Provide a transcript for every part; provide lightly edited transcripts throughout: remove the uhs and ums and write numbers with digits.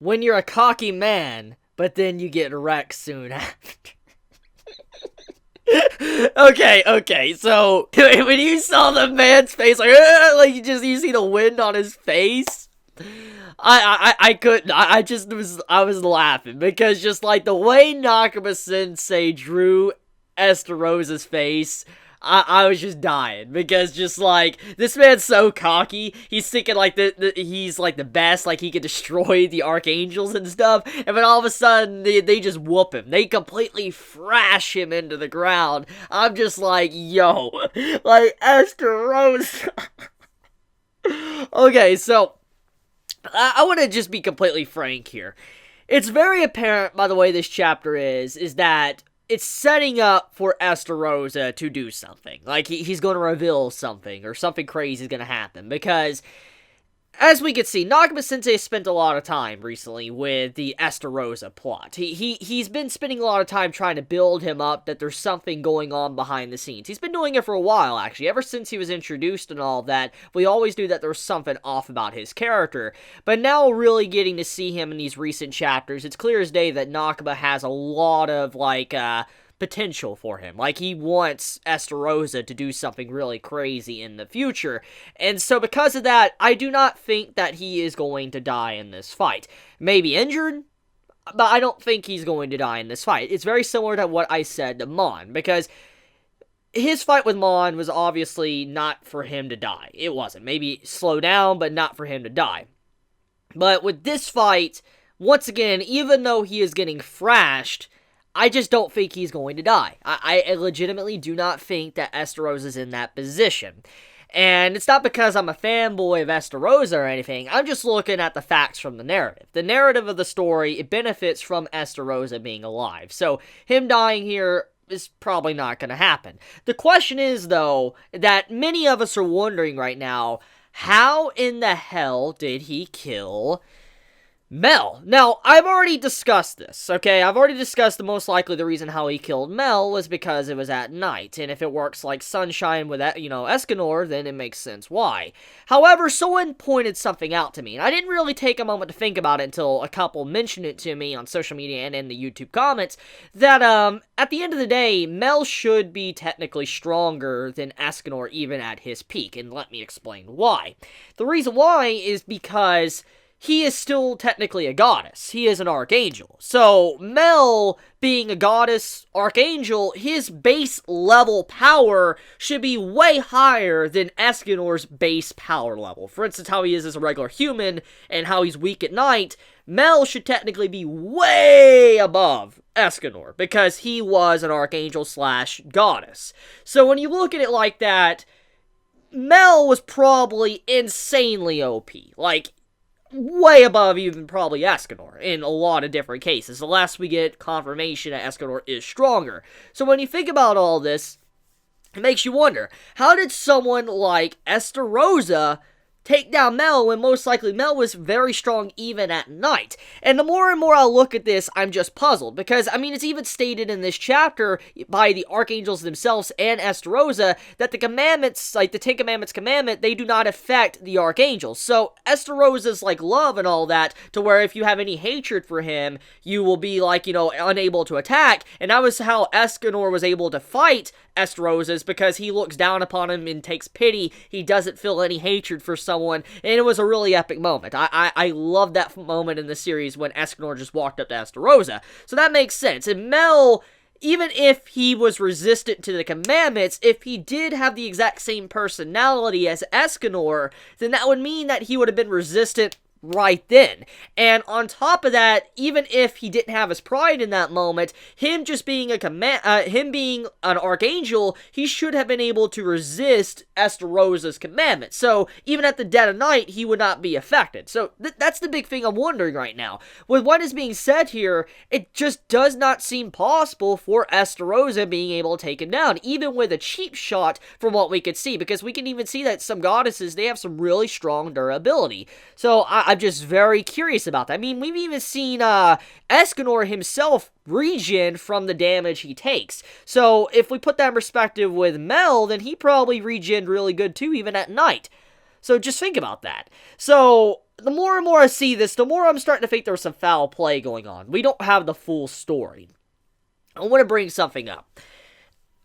When you're a cocky man, but then you get wrecked soon after. Okay, so when you saw the man's face, like you see the wind on his face, I couldn't, I was laughing, because just like the way Nakaba-sensei drew Estarossa's face, I was just dying, because just like, this man's so cocky, he's thinking like he's like the best, like he could destroy the archangels and stuff, and then all of a sudden, they just whoop him, they completely thrash him into the ground. I'm just like, yo, like, Estarossa. Okay, so, I want to just be completely frank here. It's very apparent by the way this chapter is that it's setting up for Estarossa to do something. Like, he's going to reveal something, or something crazy is going to happen, because, as we can see, Nakaba-sensei spent a lot of time recently with the Estarossa plot. He's been spending a lot of time trying to build him up that there's something going on behind the scenes. He's been doing it for a while, actually. Ever since he was introduced and all that, we always knew that there was something off about his character. But now, really getting to see him in these recent chapters, it's clear as day that Nakaba has a lot of, like, potential for him. Like, he wants Estarossa to do something really crazy in the future. And so because of that, I do not think that he is going to die in this fight. Maybe injured, but I don't think he's going to die in this fight. It's very similar to what I said to Mon, because his fight with Mon was obviously not for him to die. It wasn't. Maybe slow down, but not for him to die. But with this fight, once again, even though he is getting thrashed, I just don't think he's going to die. I legitimately do not think that Estarossa is in that position. And it's not because I'm a fanboy of Estarossa or anything. I'm just looking at the facts from the narrative. The narrative of the story, it benefits from Estarossa being alive. So him dying here is probably not going to happen. The question is, though, that many of us are wondering right now, how in the hell did he kill Mel? Now, I've already discussed this, okay? I've already discussed the most likely the reason how he killed Mel was because it was at night, and if it works like sunshine with, Escanor, then it makes sense why. However, someone pointed something out to me, and I didn't really take a moment to think about it until a couple mentioned it to me on social media and in the YouTube comments, that, at the end of the day, Mel should be technically stronger than Escanor even at his peak, and let me explain why. The reason why is because he is still technically a goddess. He is an archangel. So, Mel, being a goddess archangel, his base level power should be way higher than Escanor's base power level. For instance, how he is as a regular human, and how he's weak at night, Mel should technically be way above Escanor, because he was an archangel slash goddess. So when you look at it like that, Mel was probably insanely OP. Like, way above even probably Escanor in a lot of different cases, unless we get confirmation that Escanor is stronger. So when you think about all this, it makes you wonder, how did someone like Estarossa take down Mel when most likely Mel was very strong even at night? And the more and more I look at this, I'm just puzzled, because, I mean, it's even stated in this chapter by the archangels themselves and Estarossa that the commandments, like the Ten Commandments commandment, they do not affect the archangels. So Estarossa's like love and all that, to where if you have any hatred for him, you will be like, unable to attack, and that was how Escanor was able to fight Estarossa's, because he looks down upon him and takes pity. He doesn't feel any hatred for someone, and it was a really epic moment. I love that moment in the series when Escanor just walked up to Estarossa. So that makes sense. And Mel, even if he was resistant to the commandments, if he did have the exact same personality as Escanor, then that would mean that he would have been resistant right then. And on top of that, even if he didn't have his pride in that moment, him just being him being an archangel, he should have been able to resist Estarossa's commandments. So even at the dead of night, he would not be affected. So that's the big thing I'm wondering right now. With what is being said here, it just does not seem possible for Estarossa being able to take him down, even with a cheap shot from what we could see, because we can even see that some goddesses, they have some really strong durability. So I'm just very curious about that. I mean, we've even seen Escanor himself regen from the damage he takes. So if we put that in perspective with Mel, then he probably regened really good too, even at night. So just think about that. So the more and more I see this, the more I'm starting to think there's some foul play going on. We don't have the full story. I want to bring something up.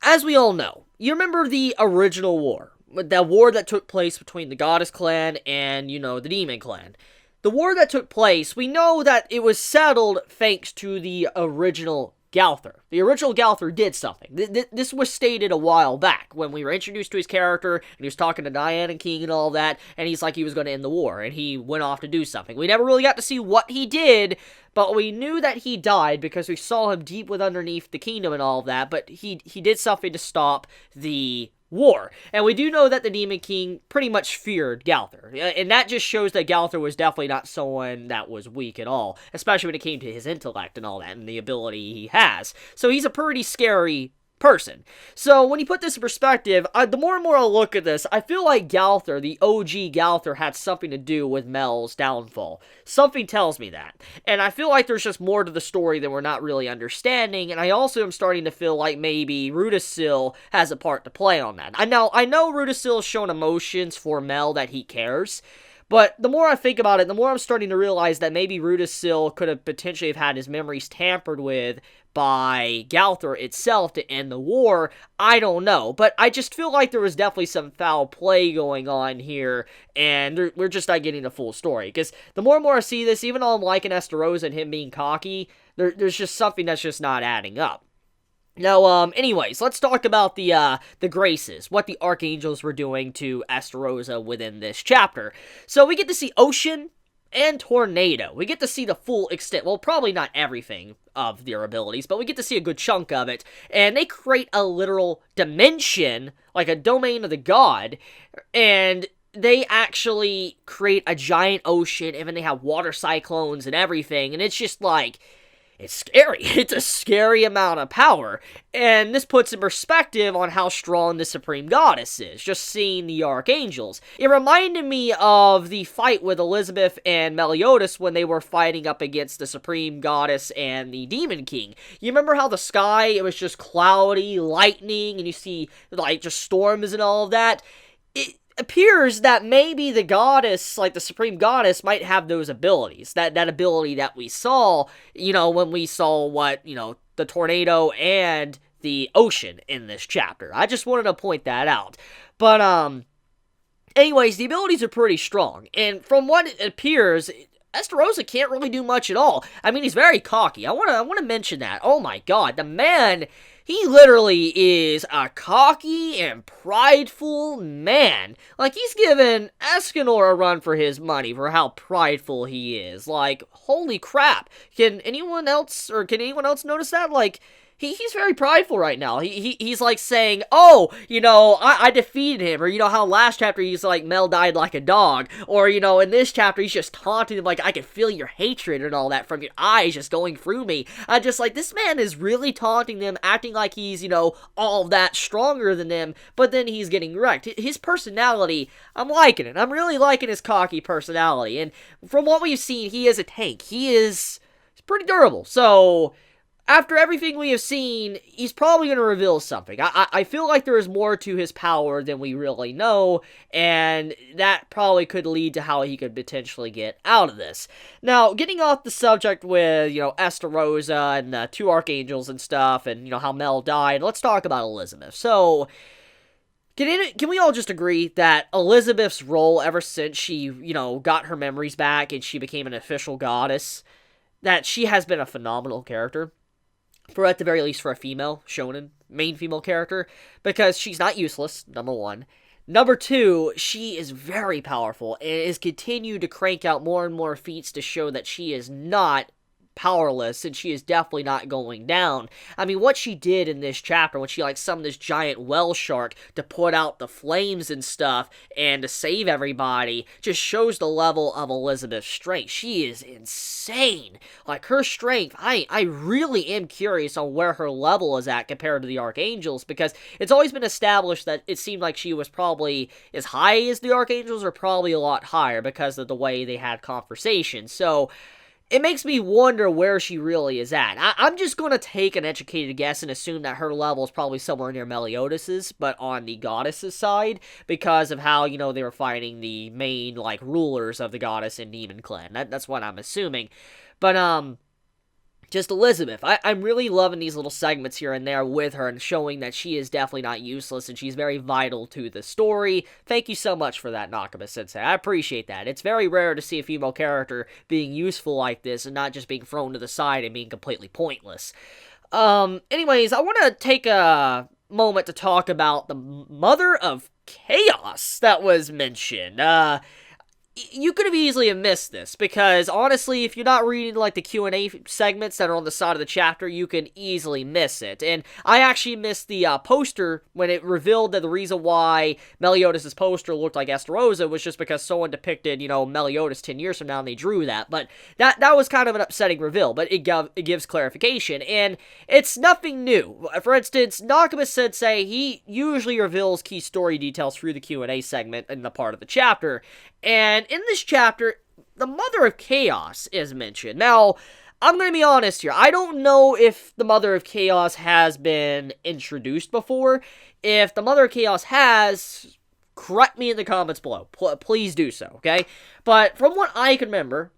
As we all know, you remember the original war, the war that took place between the Goddess Clan and, the Demon Clan. The war that took place, we know that it was settled thanks to the original Galther. The original Galther did something. This was stated a while back when we were introduced to his character, and he was talking to Diana King and all that, and he's like he was going to end the war, and he went off to do something. We never really got to see what he did, but we knew that he died because we saw him deep within underneath the kingdom and all of that, but he did something to stop the war. And we do know that the Demon King pretty much feared Galther. And that just shows that Galther was definitely not someone that was weak at all, especially when it came to his intellect and all that, and the ability he has. So he's a pretty scary person. So when you put this in perspective, the more and more I look at this, I feel like Galther, the OG Galther, had something to do with Mel's downfall. Something tells me that. And I feel like there's just more to the story than we're not really understanding, and I also am starting to feel like maybe Rudisill has a part to play on that. I know Rudisill's shown emotions for Mel that he cares, but the more I think about it, the more I'm starting to realize that maybe Rudisill could have potentially have had his memories tampered with by Galther itself to end the war. I don't know, but I just feel like there was definitely some foul play going on here, and we're just not getting the full story, because the more and more I see this, even though I'm liking Estarossa and him being cocky, there's just something that's just not adding up. Now, anyways, let's talk about the Graces, what the Archangels were doing to Estarossa within this chapter. So we get to see Ocean and Tornado. We get to see the full extent, well, probably not everything of their abilities, but we get to see a good chunk of it, and they create a literal dimension, like a domain of the god, and they actually create a giant ocean, and then they have water cyclones and everything, and it's just like, it's scary. It's a scary amount of power. And this puts in perspective on how strong the Supreme Goddess is, just seeing the Archangels. It reminded me of the fight with Elizabeth and Meliodas when they were fighting up against the Supreme Goddess and the Demon King. You remember how the sky, it was just cloudy, lightning, and you see, like, just storms and all of that? It appears that maybe the goddess, like the Supreme Goddess, might have those abilities. That ability that we saw, when we saw the tornado and the ocean in this chapter. I just wanted to point that out. But, anyways, the abilities are pretty strong. And from what it appears, Estarossa can't really do much at all. I mean, he's very cocky. I want to mention that. Oh my god, the man, he literally is a cocky and prideful man. Like, he's giving Escanor a run for his money for how prideful he is. Like, holy crap. Can anyone else notice that? Like, he's very prideful right now. He's like saying, oh, I defeated him. Or, how last chapter he's like, Mel died like a dog. Or, in this chapter he's just taunting him like, I can feel your hatred and all that from your eyes just going through me. I just like, this man is really taunting them, acting like he's, all that stronger than them. But then he's getting wrecked. His personality, I'm liking it. I'm really liking his cocky personality. And from what we've seen, he is a tank. He's pretty durable. So after everything we have seen, he's probably going to reveal something. I feel like there is more to his power than we really know, and that probably could lead to how he could potentially get out of this. Now, getting off the subject with, Estarossa and the two Archangels and stuff, and, how Mel died, let's talk about Elizabeth. So, can we all just agree that Elizabeth's role ever since she, got her memories back and she became an official goddess, that she has been a phenomenal character? For at the very least for a female shonen, main female character, because she's not useless, number one. Number two, she is very powerful and is continued to crank out more and more feats to show that she is not powerless, and she is definitely not going down. I mean, what she did in this chapter, when she, summoned this giant whale shark to put out the flames and stuff, and to save everybody, just shows the level of Elizabeth's strength. She is insane. Like, her strength, I really am curious on where her level is at compared to the Archangels, because it's always been established that it seemed like she was probably as high as the Archangels, or probably a lot higher, because of the way they had conversations. So, it makes me wonder where she really is at. I'm just going to take an educated guess and assume that her level is probably somewhere near Meliodas', but on the goddess's side, because of how, they were fighting the main, rulers of the goddess and demon clan. That's what I'm assuming. But, just Elizabeth. I'm really loving these little segments here and there with her and showing that she is definitely not useless and she's very vital to the story. Thank you so much for that, Nakaba-sensei. I appreciate that. It's very rare to see a female character being useful like this and not just being thrown to the side and being completely pointless. Anyways, I want to take a moment to talk about the Mother of Chaos that was mentioned. You could have easily missed this, because honestly, if you're not reading the Q&A segments that are on the side of the chapter, you can easily miss it. And I actually missed the poster when it revealed that the reason why Meliodas' poster looked like Estarossa was just because someone depicted, Meliodas 10 years from now and they drew that. But that was kind of an upsetting reveal, but it gives clarification, and it's nothing new. For instance, Nakaba-sensei, he usually reveals key story details through the Q&A segment in the part of the chapter. And in this chapter, the Mother of Chaos is mentioned. Now, I'm going to be honest here. I don't know if the Mother of Chaos has been introduced before. If the Mother of Chaos has, correct me in the comments below. Please do so, okay? But from what I can remember,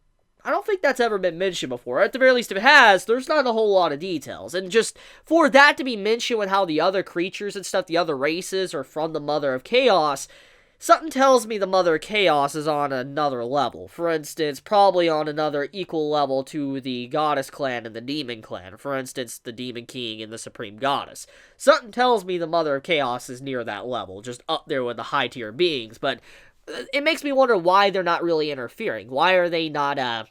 I don't think that's ever been mentioned before. At the very least, if it has, there's not a whole lot of details. And just for that to be mentioned with how the other creatures and stuff, the other races, are from the Mother of Chaos, something tells me the Mother of Chaos is on another level. For instance, probably on another equal level to the Goddess Clan and the Demon Clan. For instance, the Demon King and the Supreme Goddess. Something tells me the Mother of Chaos is near that level, just up there with the high-tier beings. But it makes me wonder why they're not really interfering. Why are they not,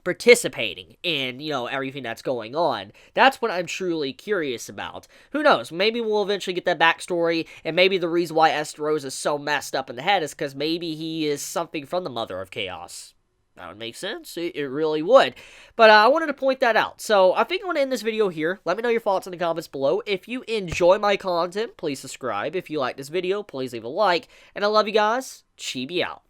participating in, everything that's going on? That's what I'm truly curious about. Who knows? Maybe we'll eventually get that backstory, and maybe the reason why Estarossa is so messed up in the head is because maybe he is something from the Mother of Chaos. That would make sense. It really would. But I wanted to point that out. So I think I'm going to end this video here. Let me know your thoughts in the comments below. If you enjoy my content, please subscribe. If you like this video, please leave a like. And I love you guys. Chibi out.